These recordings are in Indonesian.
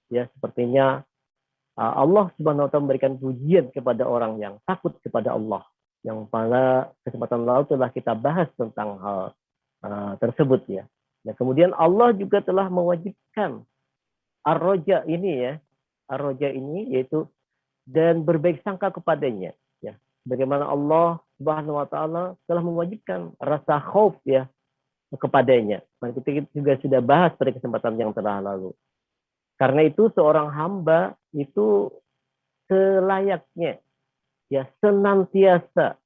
Ya, sepertinya Allah Subhanahu wa taala memberikan pujian kepada orang yang takut kepada Allah. Yang pada kesempatan lalu telah kita bahas tentang hal tersebut ya. Nah, kemudian Allah juga telah mewajibkan ar-roja ini ya. Ar-roja ini yaitu dan berbaik sangka kepadanya ya. Bagaimana Allah Subhanahu wa taala telah mewajibkan rasa khauf ya kepadanya. Nah, kita juga sudah bahas pada kesempatan yang telah lalu. Karena itu seorang hamba itu selayaknya ya senantiasa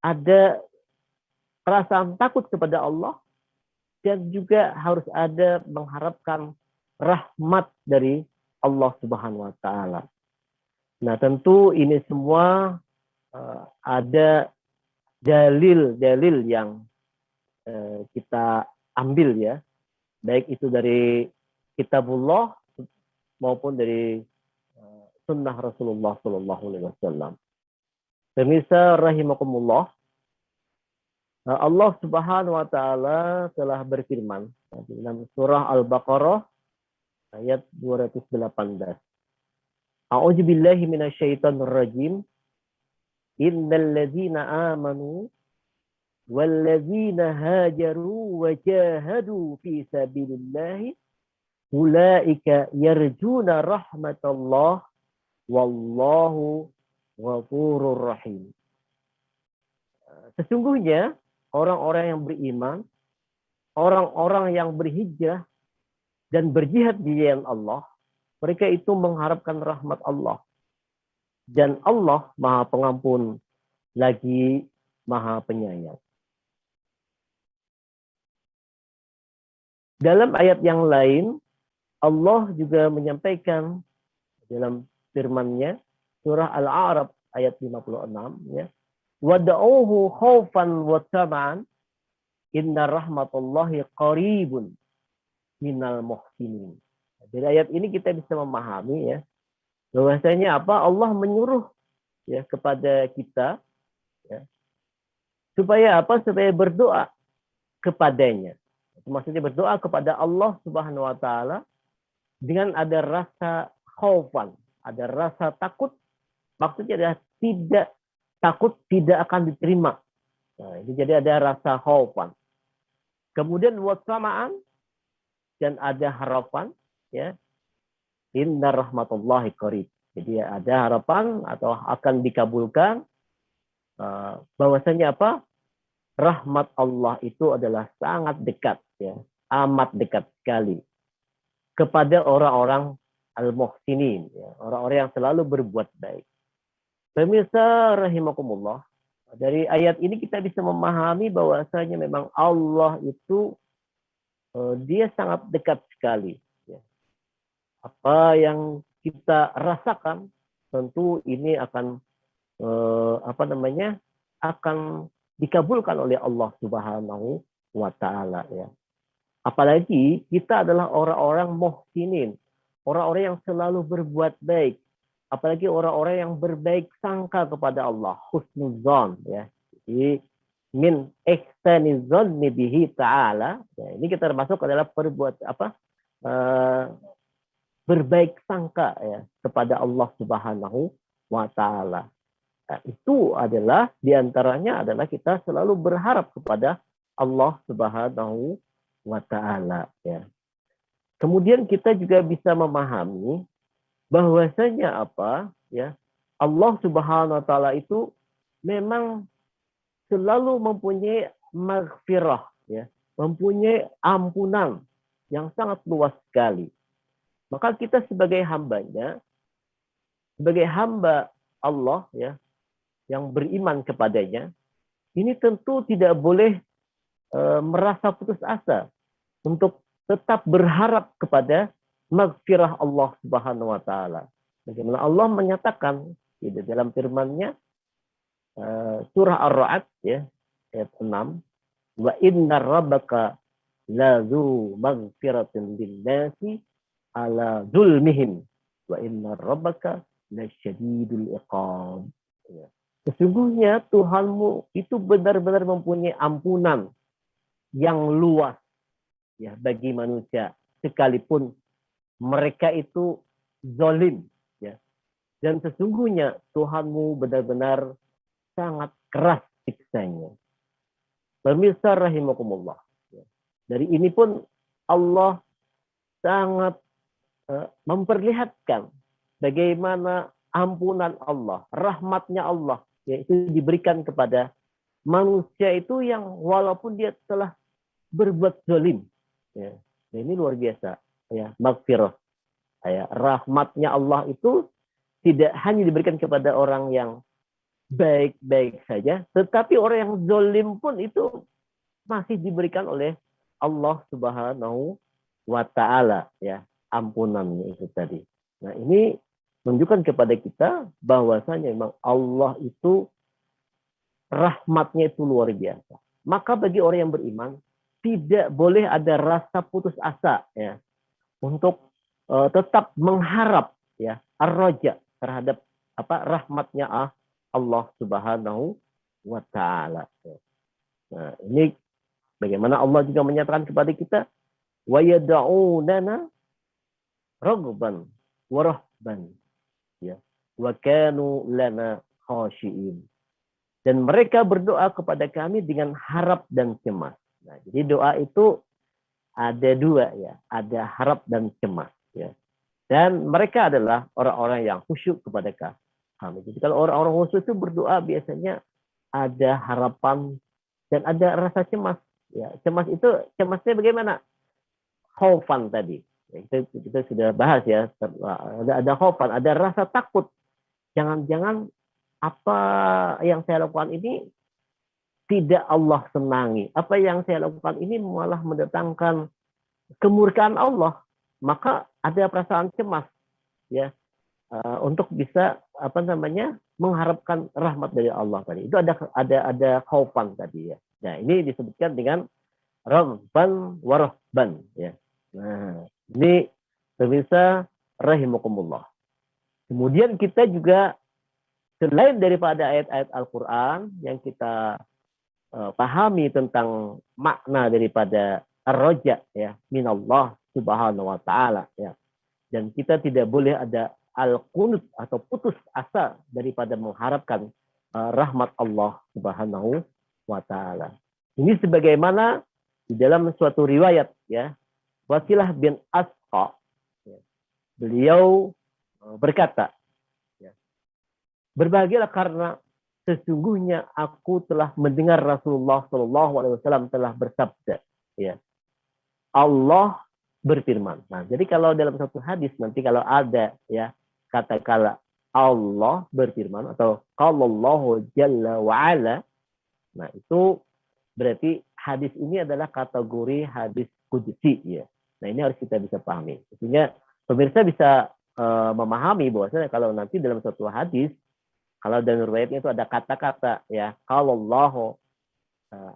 ada perasaan takut kepada Allah dan juga harus ada mengharapkan rahmat dari Allah Subhanahu wa taala. Nah, tentu ini semua ada dalil-dalil yang kita ambil ya, baik itu dari kitabullah maupun dari sunnah Rasulullah Shallallahu Alaihi Wasallam. Pemirsa rahimakumullah, Allah Subhanahu Wa Taala telah berfirman dalam surah Al-Baqarah ayat 218. A'udzubillahi minasyaitonirrajim. Innal ladzina amanu wal ladzina hajaru wa jahadu fi sabilillahi ulaika yarjuna rahmatallah wallahu ghafurur rahim. Sesungguhnya orang-orang yang beriman, orang-orang yang berhijrah dan berjihad di jalan Allah, mereka itu mengharapkan rahmat Allah. Dan Allah Maha Pengampun lagi Maha Penyayang. Dalam ayat yang lain, Allah juga menyampaikan dalam firman-Nya surah Al-A'raf ayat 56 ya. Wad'uhu khaufan wa tama'an inna rahmatallahi qaribun minal muhsinin. Dari ayat ini kita bisa memahami ya bahwasanya apa Allah menyuruh ya kepada kita ya, supaya apa supaya berdoa kepadanya. Maksudnya berdoa kepada Allah Subhanahu wa taala dengan ada rasa khaufan, ada rasa takut. Maksudnya adalah tidak takut tidak akan diterima. Nah, ini jadi ada rasa khaufan. Kemudian wasamaan dan ada harapan ya. Inna rahmatullahi qarib. Jadi ada harapan atau akan dikabulkan bahwasanya apa? Rahmat Allah itu adalah sangat dekat ya, amat dekat sekali kepada orang-orang al-muhsinin ya, orang-orang yang selalu berbuat baik. Pemirsa rahimakumullah, dari ayat ini kita bisa memahami bahwasanya memang Allah itu dia sangat dekat sekali. Apa yang kita rasakan tentu ini akan akan dikabulkan oleh Allah Subhanahu wa taala ya. Apalagi kita adalah orang-orang muhsinin, orang-orang yang selalu berbuat baik, apalagi orang-orang yang berbaik sangka kepada Allah, husnuzon ya. Jadi min ihsanizonni bihi ta'ala. Ya, ini kita termasuk adalah berbaik sangka ya kepada Allah Subhanahu wa taala. Nah, itu adalah diantaranya adalah kita selalu berharap kepada Allah Subhanahu wa taala ya. Kemudian kita juga bisa memahami bahwasanya apa ya Allah Subhanahu wa taala itu memang selalu mempunyai maghfirah ya, mempunyai ampunan yang sangat luas sekali. Maka kita sebagai hambanya, sebagai hamba Allah ya, yang beriman kepadanya, ini tentu tidak boleh merasa putus asa untuk tetap berharap kepada maghfirah Allah Subhanahu wa taala. Bagaimana Allah menyatakan di dalam firman-Nya surah Ar-Ra'd ya ayat 6, wa inna rabbaka la dzu maghfiratin lin-nasi ala zulmihim wa inna rabbaka lasyadidul iqab. Ya. Sesungguhnya Tuhanmu itu benar-benar mempunyai ampunan yang luas ya bagi manusia sekalipun mereka itu zalim, ya. Dan sesungguhnya Tuhanmu benar-benar sangat keras siksanya. Pemirsa rahimakumullah. Dari ini pun Allah sangat memperlihatkan bagaimana ampunan Allah, rahmatnya Allah, yaitu diberikan kepada manusia itu yang walaupun dia telah berbuat zalim. Ya. Nah, ini luar biasa. Ya, maghfirah. Ya, rahmatnya Allah itu tidak hanya diberikan kepada orang yang baik-baik saja, tetapi orang yang zalim pun itu masih diberikan oleh Allah Subhanahu wa taala, ya, ampunannya itu tadi. Nah, ini menunjukkan kepada kita bahwasanya memang Allah itu rahmatnya itu luar biasa. Maka bagi orang yang beriman tidak boleh ada rasa putus asa, ya, untuk tetap mengharap, ya, ar-raja terhadap rahmatnya Allah Subhanahu wa taala. Nah, ini bagaimana Allah juga menyatakan kepada kita, wa yad'unana ragban wa rahban, ya, wa kanu lana khashiin. Dan mereka berdoa kepada kami dengan harap dan cemas. Nah, jadi doa itu ada dua, ya, ada harap dan cemas, ya. Dan mereka adalah orang-orang yang khusyuk kepada kami. Jadi kalau orang-orang khusyuk itu berdoa biasanya ada harapan dan ada rasa cemas. Ya, cemasnya bagaimana? Khaufan tadi. Ya, kita sudah bahas, ya. Ada khaufan, ada rasa takut. Jangan-jangan apa yang saya lakukan ini tidak Allah senangi. Apa yang saya lakukan ini malah mendatangkan kemurkaan Allah. Maka ada perasaan cemas, ya, untuk bisa mengharapkan rahmat dari Allah tadi. Itu ada khaufan tadi, ya. Nah, ini disebutkan dengan raghban wa rahban, ya. Nah, ini pemirsa rahimakumullah. Kemudian kita juga selain daripada ayat-ayat Al-Quran yang kita pahami tentang makna daripada ar-raja, ya, minallah subhanahu wa ta'ala, ya. Dan kita tidak boleh ada al-qunut atau putus asa daripada mengharapkan rahmat Allah Subhanahu wa taala. Ini sebagaimana di dalam suatu riwayat, ya, Wasilah bin Asqa, ya, beliau berkata, ya, berbahagialah karena sesungguhnya aku telah mendengar Rasulullah SAW telah bersabda, ya, Allah berfirman. Nah, jadi kalau dalam satu hadis nanti kalau ada, ya, kata-kata Allah berfirman atau qallallahu jalla wa ala, nah itu berarti hadis ini adalah kategori hadis qudsi, ya. Nah, ini harus kita bisa pahami. Sehingga pemirsa bisa memahami bahwasanya kalau nanti dalam suatu hadis, kalau dalam riwayatnya itu ada kata-kata, ya, qallallahu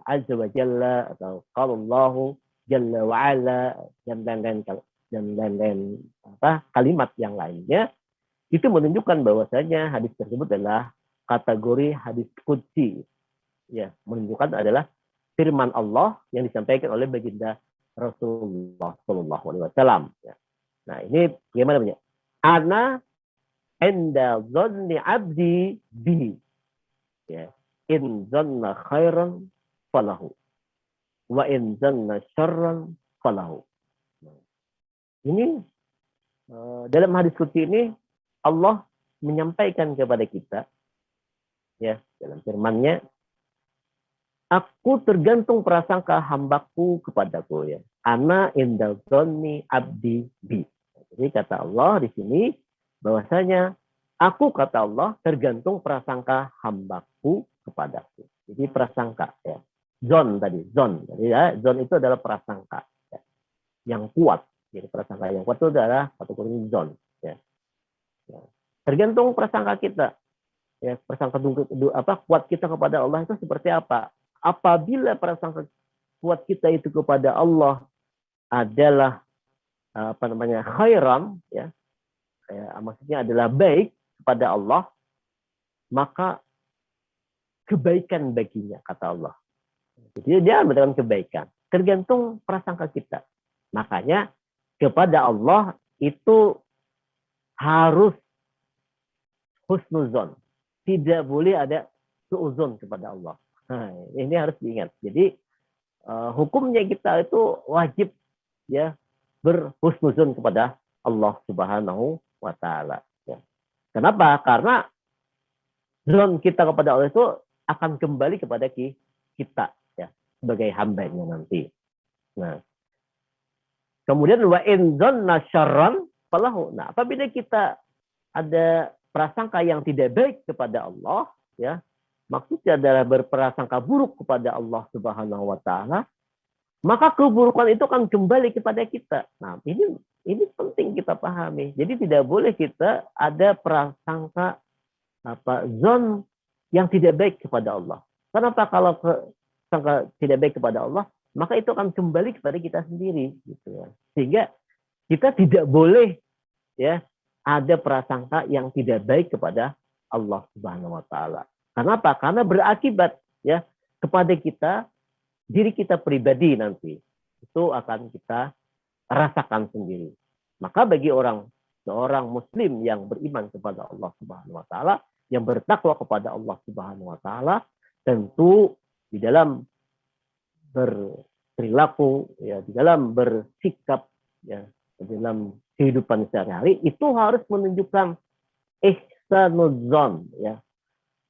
azza wa jalla atau qallallahu jalla wa ala dan lain-lain kalimat yang lainnya, itu menunjukkan bahwasanya hadis tersebut adalah kategori hadis qudsi, ya, menunjukkan adalah firman Allah yang disampaikan oleh baginda Rasulullah Shallallahu Alaihi Wasallam. Ya. Nah, ini bagaimana punya? Ana enda zonni abdi bi, ya, in zanna khairan falahu wa in zanna syarran falahu. Nah, ini dalam hadis qudsi ini Allah menyampaikan kepada kita, ya, dalam firman-Nya, aku tergantung prasangka hambaku kepadaku, ya. Ana inda dzanni abdi bi. Jadi kata Allah di sini bahwasanya aku, kata Allah, tergantung prasangka hambaku kepadaku. Jadi prasangka, ya. Zon tadi, zon. Jadi, ya, zon itu adalah prasangka, ya, yang kuat. Jadi prasangka yang kuat itu adalah kategori zon, ya. Ya. Tergantung prasangka kita, ya, prasangka kuat kita kepada Allah itu seperti apa. Apabila prasangka kuat kita itu kepada Allah adalah khairan, ya, maksudnya adalah baik kepada Allah, maka kebaikan baginya, kata Allah. Jadi dia mendapatkan kebaikan. Tergantung prasangka kita. Makanya kepada Allah itu harus husnuzon. Tidak boleh ada suuzon kepada Allah. Nah, ini harus diingat. Jadi hukumnya kita itu wajib ya berhusnuzon kepada Allah Subhanahu wa taala. Ya. Kenapa? Karena zon kita kepada Allah itu akan kembali kepada kita ya sebagai hambanya nanti. Nah, kemudian wa in dzanna syarran falahu. Nah, apabila kita ada prasangka yang tidak baik kepada Allah, ya, maksudnya adalah berprasangka buruk kepada Allah Subhanahu wa taala, maka keburukan itu akan kembali kepada kita. Nah, ini penting kita pahami. Jadi tidak boleh kita ada prasangka zon yang tidak baik kepada Allah. Kenapa? Kalau prasangka tidak baik kepada Allah, maka itu akan kembali kepada kita sendiri, gitu ya. Sehingga kita tidak boleh ya ada prasangka yang tidak baik kepada Allah Subhanahu wa taala. Kenapa? Karena berakibat ya kepada kita, diri kita pribadi nanti. Itu akan kita rasakan sendiri. Maka bagi seorang muslim yang beriman kepada Allah Subhanahu wa taala, yang bertakwa kepada Allah Subhanahu wa taala, tentu di dalam berperilaku ya, di dalam bersikap ya, di dalam kehidupan sehari-hari itu harus menunjukkan ihsanudzon ya,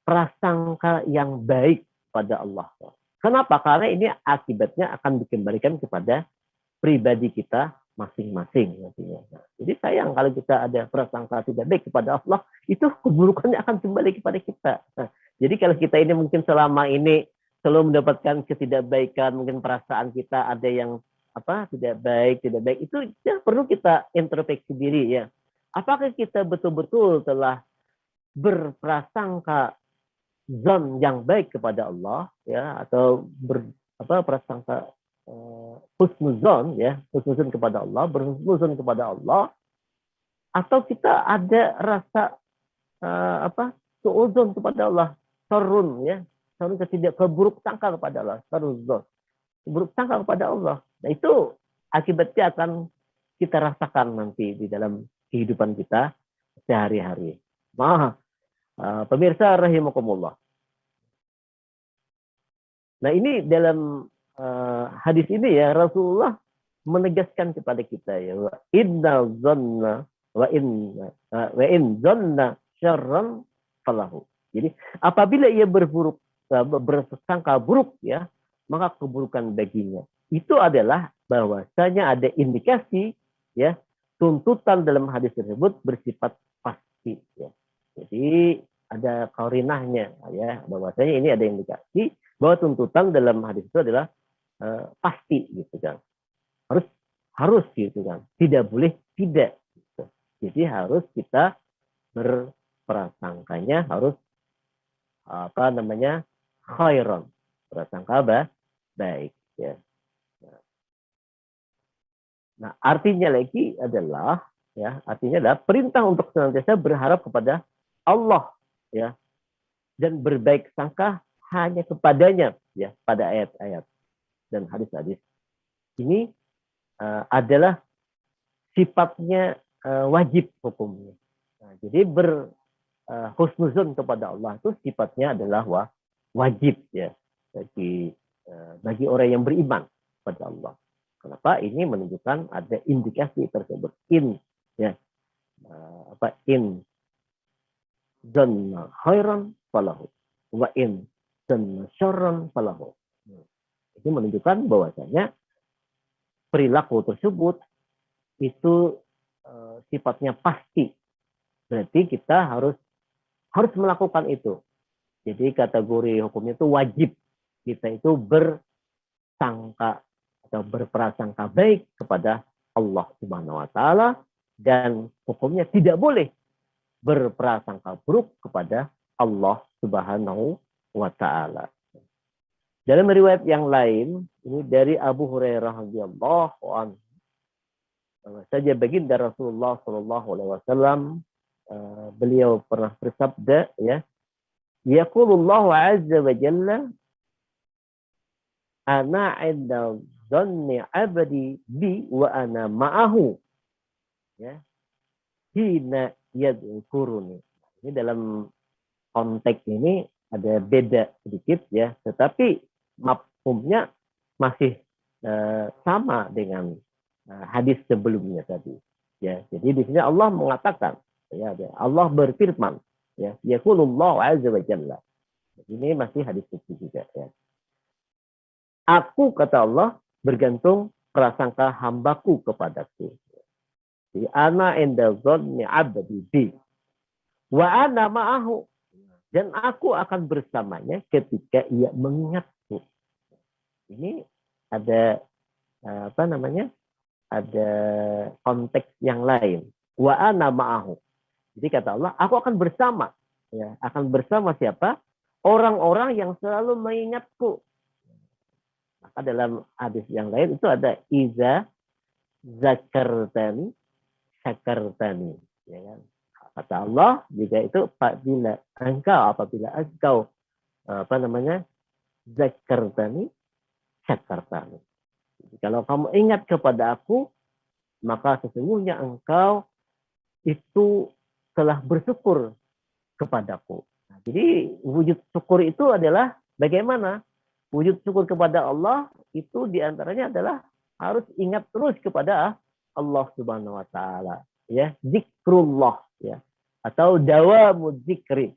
prasangka yang baik pada Allah. Kenapa? Karena ini akibatnya akan dikembalikan kepada pribadi kita masing-masing nantinya. Nah, jadi sayang kalau kita ada prasangka tidak baik kepada Allah, itu keburukannya akan kembali kepada kita. Nah, jadi kalau kita ini mungkin selama ini selalu mendapatkan ketidakbaikan, mungkin perasaan kita ada yang tidak baik, itu ya perlu kita introspeksi diri ya. Apakah kita betul-betul telah berprasangka zon yang baik kepada Allah ya, atau prasangka husnuzon ya, husnuzon kepada Allah, berhusnuzon kepada Allah, atau kita ada rasa suuzon kepada Allah, sarun ya, sarun keburuk sangka kepada Allah, saruzon, buruk sangka kepada Allah. Nah, itu akibatnya akan kita rasakan nanti di dalam kehidupan kita sehari-hari. Pemirsa rahimakumullah. Nah, ini dalam hadis ini ya Rasulullah menegaskan kepada kita ya, inna zanna wa in zanna syarran falahu. Jadi apabila ia bersangka buruk ya, maka keburukan baginya. Itu adalah bahwasanya ada indikasi ya, tuntutan dalam hadis tersebut bersifat pasti ya. Jadi ada qarinahnya ya, bahwasanya ini ada indikasi bahwa tuntutan dalam hadis itu adalah pasti gitu kan. Harus gitu kan. Tidak boleh tidak gitu. Jadi harus kita berprasangkanya harus khairan, prasangka baik ya. Nah, artinya adalah perintah untuk senantiasa berharap kepada Allah ya, dan berbaik sangka hanya kepadanya ya, pada ayat-ayat dan hadis-hadis ini adalah sifatnya wajib hukumnya. Nah, jadi husnuzon kepada Allah itu sifatnya adalah wajib ya bagi orang yang beriman kepada Allah. Kenapa? Ini menunjukkan ada indikasi tersebut. In zanna khairan falahu wa in zanna syarran falahu. Ini menunjukkan bahwasanya perilaku tersebut itu sifatnya pasti. Berarti kita harus melakukan itu. Jadi kategori hukumnya itu wajib. Kita itu bersangka atau berprasangka baik kepada Allah Subhanahu wa taala, dan hukumnya tidak boleh berprasangka buruk kepada Allah Subhanahu wa taala. Dalam riwayat yang lain, ini dari Abu Hurairah radhiyallahu anhu, saja baginda Rasulullah sallallahu alaihi wasallam, beliau pernah bersabda ya, yaqulullahu azza wa jalla, ana 'inda dhanni 'abdi bi wa ana ma'ahu ya, hina yadhkuruni. Ini dalam konteks ini ada beda sedikit ya, tetapi mafhumnya masih sama dengan hadis sebelumnya tadi. Ya, jadi di sini Allah mengatakan, ya, Allah berfirman, ya, yaqulullahu azza wa jalla. Ini masih hadis suci juga ya. Aku, kata Allah, bergantung prasangka hambaku kepadaku. Di ana inda dhanni 'abdi bi wa ana ma'ahu. Dan aku akan bersamanya ketika ia mengingatku. Ini ada apa namanya? Ada konteks yang lain. Wa ana ma'ahu. Jadi kata Allah, aku akan bersama. Ya, akan bersama siapa? Orang-orang yang selalu mengingatku. Maka dalam hadis yang lain itu ada iza zakartani syakartani. Ya kan? Kata Allah juga itu apabila engkau apa namanya zakartani syakartani. Jadi, kalau kamu ingat kepada aku, maka sesungguhnya engkau itu telah bersyukur kepadaku. Nah, jadi wujud syukur itu adalah bagaimana? Wujud syukur kepada Allah itu diantaranya adalah harus ingat terus kepada Allah Subhanahu Wa Taala, ya, zikrullah, ya, atau dawamud zikri,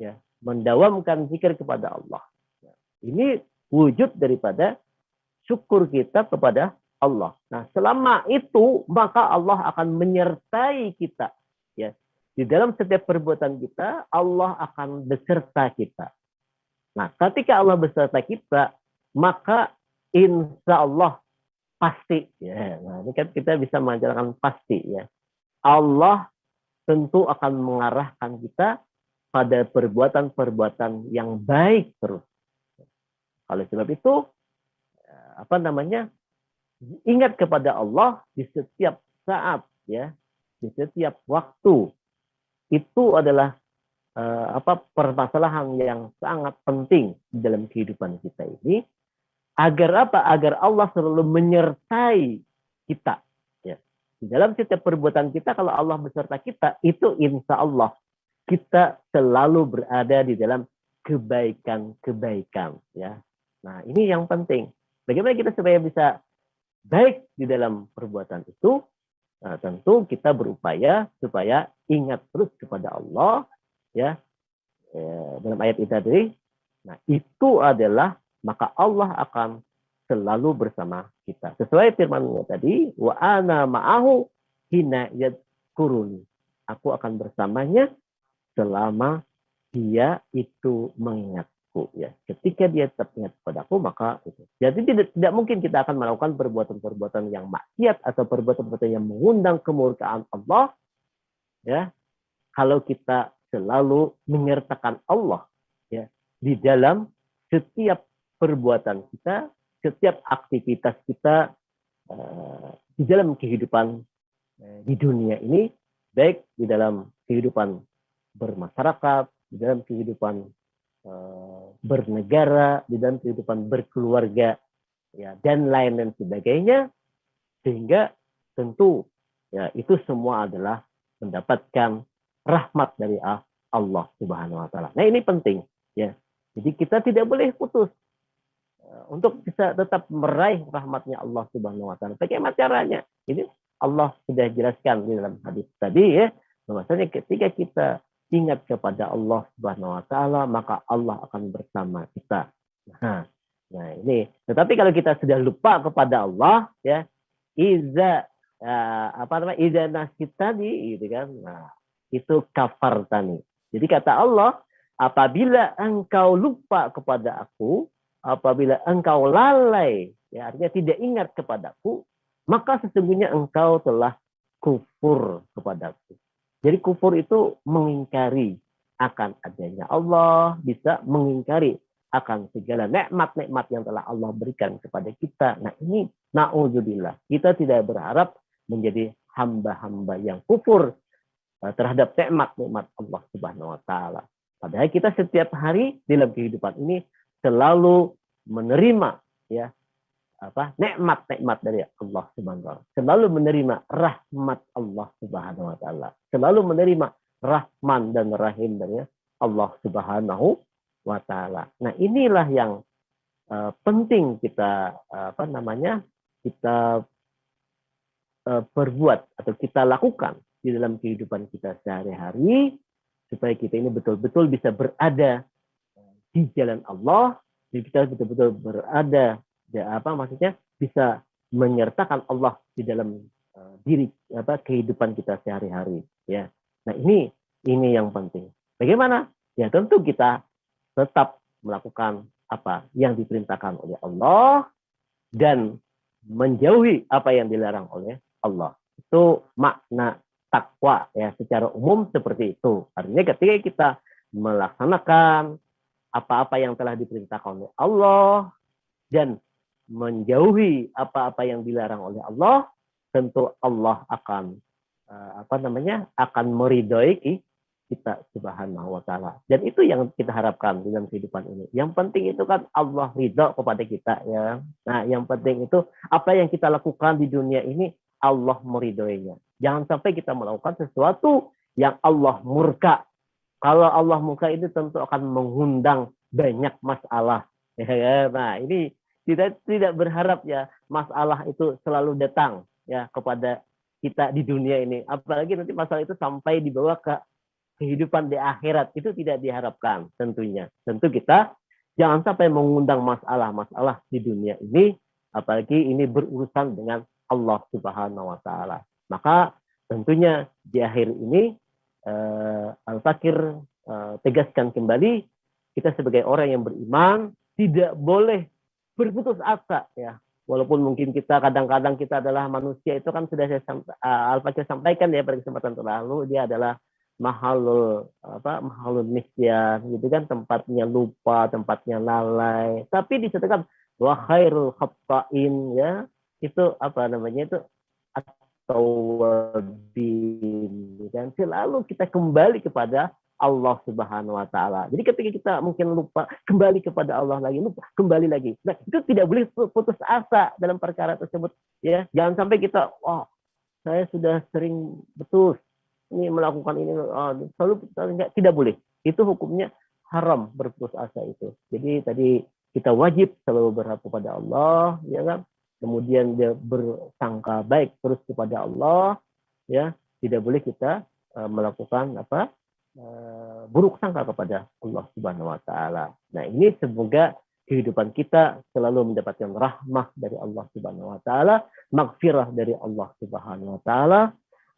ya, mendawamkan zikir kepada Allah. Ya. Ini wujud daripada syukur kita kepada Allah. Nah, selama itu maka Allah akan menyertai kita, ya. Di dalam setiap perbuatan kita, Allah akan beserta kita. Nah, ketika Allah beserta kita, maka insya Allah pasti. Ya, nah, ini kan kita bisa mengajarkan pasti. Ya, Allah tentu akan mengarahkan kita pada perbuatan-perbuatan yang baik terus. Oleh sebab itu, apa namanya? Ingat kepada Allah di setiap saat, ya, di setiap waktu. Itu adalah permasalahan yang sangat penting dalam kehidupan kita ini. Agar apa? Agar Allah selalu menyertai kita. Ya. Di dalam setiap perbuatan kita, kalau Allah beserta kita, itu insya Allah kita selalu berada di dalam kebaikan-kebaikan. Ya. Nah, ini yang penting. Bagaimana kita supaya bisa baik di dalam perbuatan itu? Nah, tentu kita berupaya supaya ingat terus kepada Allah, ya, dalam ayat itu tadi. Nah, itu adalah maka Allah akan selalu bersama kita. Sesuai firman-Nya tadi, wa ana ma'ahu hina yadhkuruni. Aku akan bersamanya selama dia itu mengingatku, ya. Ketika dia tetap ingat padaku, maka itu. Jadi tidak mungkin kita akan melakukan perbuatan-perbuatan yang maksiat atau perbuatan-perbuatan yang mengundang kemurkaan Allah, ya, kalau kita selalu menyertakan Allah, ya, di dalam setiap perbuatan kita, setiap aktivitas kita di dalam kehidupan di dunia ini, baik di dalam kehidupan bermasyarakat, di dalam kehidupan bernegara, di dalam kehidupan berkeluarga, ya, dan lain sebagainya, sehingga tentu, ya, itu semua adalah mendapatkan rahmat dari Allah Subhanahu Wa Taala. Nah, ini penting, ya. Jadi kita tidak boleh putus untuk bisa tetap meraih rahmatnya Allah Subhanahu Wa Taala. Bagaimana caranya? Ini Allah sudah jelaskan di dalam hadis tadi, ya, bahwasanya ketika kita ingat kepada Allah Subhanahu Wa Taala, maka Allah akan bersama kita. Nah ini. Tetapi kalau kita sudah lupa kepada Allah, ya, iza nasit tadi, gitu kan? Nah, itu kafartani. Jadi kata Allah, apabila engkau lupa kepada aku, apabila engkau lalai, ya, artinya tidak ingat kepadaku, maka sesungguhnya engkau telah kufur kepadaku. Jadi kufur itu mengingkari akan adanya Allah, bisa mengingkari akan segala nikmat-nikmat yang telah Allah berikan kepada kita. Nah, ini na'udzubillah. Kita tidak berharap menjadi hamba-hamba yang kufur terhadap nikmat-nikmat Allah Subhanahu Wa Taala. Padahal kita setiap hari dalam kehidupan ini selalu menerima, ya, nikmat-nikmat dari Allah Subhanahu wa taala. Selalu menerima rahmat Allah Subhanahu wa taala. Selalu menerima Rahman dan Rahim dari Allah Subhanahu wa taala. Nah, inilah yang penting kita kita perbuat atau kita lakukan di dalam kehidupan kita sehari-hari supaya kita ini betul-betul bisa berada di jalan Allah, jadi kita betul-betul berada maksudnya bisa menyertakan Allah di dalam kehidupan kita sehari-hari ya. Nah, ini yang penting. Bagaimana? Ya tentu kita tetap melakukan apa yang diperintahkan oleh Allah dan menjauhi apa yang dilarang oleh Allah. Itu makna takwa ya, secara umum seperti itu. Artinya ketika kita melaksanakan apa-apa yang telah diperintahkan oleh Allah dan menjauhi apa-apa yang dilarang oleh Allah, tentu Allah akan akan meridhoi kita Subhanahu wa taala. Dan itu yang kita harapkan dalam kehidupan ini. Yang penting itu kan Allah ridha kepada kita ya. Nah, yang penting itu apa yang kita lakukan di dunia ini Allah meridhoinya. Jangan sampai kita melakukan sesuatu yang Allah murka. Kalau Allah murka itu tentu akan mengundang banyak masalah. Ya, nah, ini kita tidak berharap ya masalah itu selalu datang ya kepada kita di dunia ini. Apalagi nanti masalah itu sampai dibawa ke kehidupan di akhirat, itu tidak diharapkan tentunya. Tentu kita jangan sampai mengundang masalah-masalah di dunia ini, apalagi ini berurusan dengan Allah Subhanahu wa taala. Maka tentunya di akhir ini Al-Fakir tegaskan kembali, kita sebagai orang yang beriman tidak boleh berputus asa ya. Walaupun mungkin kita kadang-kadang kita adalah manusia, itu kan sudah Al-Fakir sampaikan ya pada kesempatan terlalu, dia adalah mahalul nisyan gitu kan, tempatnya lupa, tempatnya lalai. Tapi disebutkan wa khairul khata'in ya, itu itu at-tawwabin kan, selalu kita kembali kepada Allah Subhanahu wa taala. Jadi ketika kita mungkin lupa, kembali kepada Allah lagi, lupa, kembali lagi. Nah, itu tidak boleh putus asa dalam perkara tersebut ya. Jangan sampai kita saya sudah sering betul ini melakukan ini selalu tidak boleh. Itu hukumnya haram berputus asa itu. Jadi tadi kita wajib selalu berharap kepada Allah, ya kan? Kemudian dia bersangka baik terus kepada Allah, ya. Tidak boleh kita melakukan buruk sangka kepada Allah Subhanahu wa taala. Nah, ini semoga kehidupan kita selalu mendapatkan rahmah dari Allah Subhanahu wa taala, maghfirah dari Allah Subhanahu wa taala.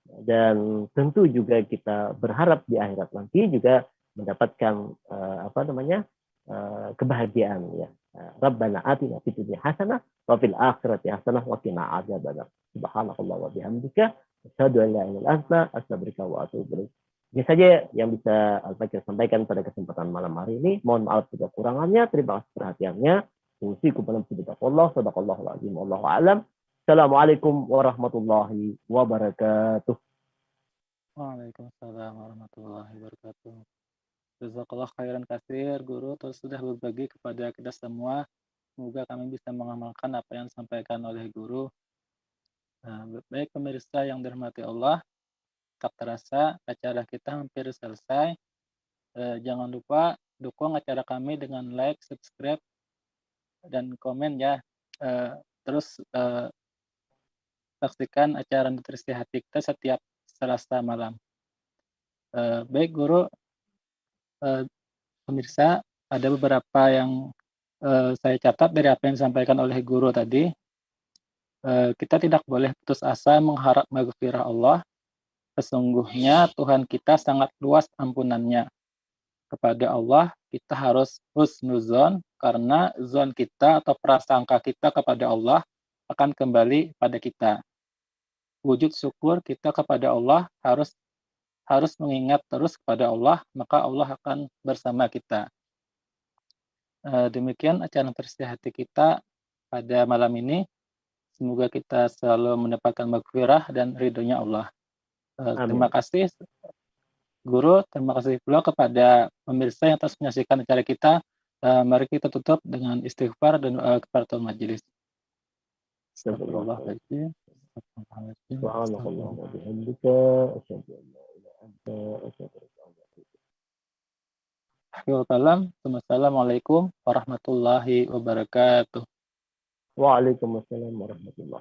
Dan tentu juga kita berharap di akhirat nanti juga mendapatkan kebahagiaan ya. Rabbana atina fid dunya hasanah wa fil akhirati hasanah wa qina adzabannar. Subhanallahi wa bihamdika asyhadu an la ilaha illa anta astaghfiruka wa atubu ilaik. Ini saja yang bisa Al-Fakir sampaikan pada kesempatan malam hari ini. Mohon maaf jika kurangannya. Terima kasih perhatiannya. Usikum dalam Allah, sadaqallahul azim, wallahu a'lam. Assalamualaikum warahmatullahi wabarakatuh. Waalaikumsalam warahmatullahi wabarakatuh. Jazakallah khairan katsir, Guru, terus sudah berbagi kepada kita semua. Semoga kami bisa mengamalkan apa yang disampaikan oleh Guru. Baik pemirsa yang dirahmati Allah, tak terasa acara kita hampir selesai. Jangan lupa dukung acara kami dengan like, subscribe, dan komen ya. Terus saksikan acara Nutrisi Hati kita setiap Selasa malam. Baik Guru, pemirsa, ada beberapa yang saya catat dari apa yang disampaikan oleh Guru tadi. Kita tidak boleh putus asa mengharap maghfirah Allah. Sesungguhnya Tuhan kita sangat luas ampunannya. Kepada Allah kita harus husnuzon, karena zon kita atau prasangka kita kepada Allah akan kembali pada kita. Wujud syukur kita kepada Allah harus mengingat terus kepada Allah, maka Allah akan bersama kita. Demikian acara Nutrisi Hati kita pada malam ini. Semoga kita selalu mendapatkan maghfirah dan ridhonya Allah. Terima kasih Guru, terima kasih pula kepada pemirsa yang telah menyaksikan acara kita. Mari kita tutup dengan istighfar dan kafaratul majelis. Astagfirullahaladzim. Subhanallah wa bihamdika asyhadu an la ilaha illa anta astaghfiruka wa atubu ilaik. Assalamualaikum warahmatullahi wabarakatuh. Waalaikumsalam warahmatullahi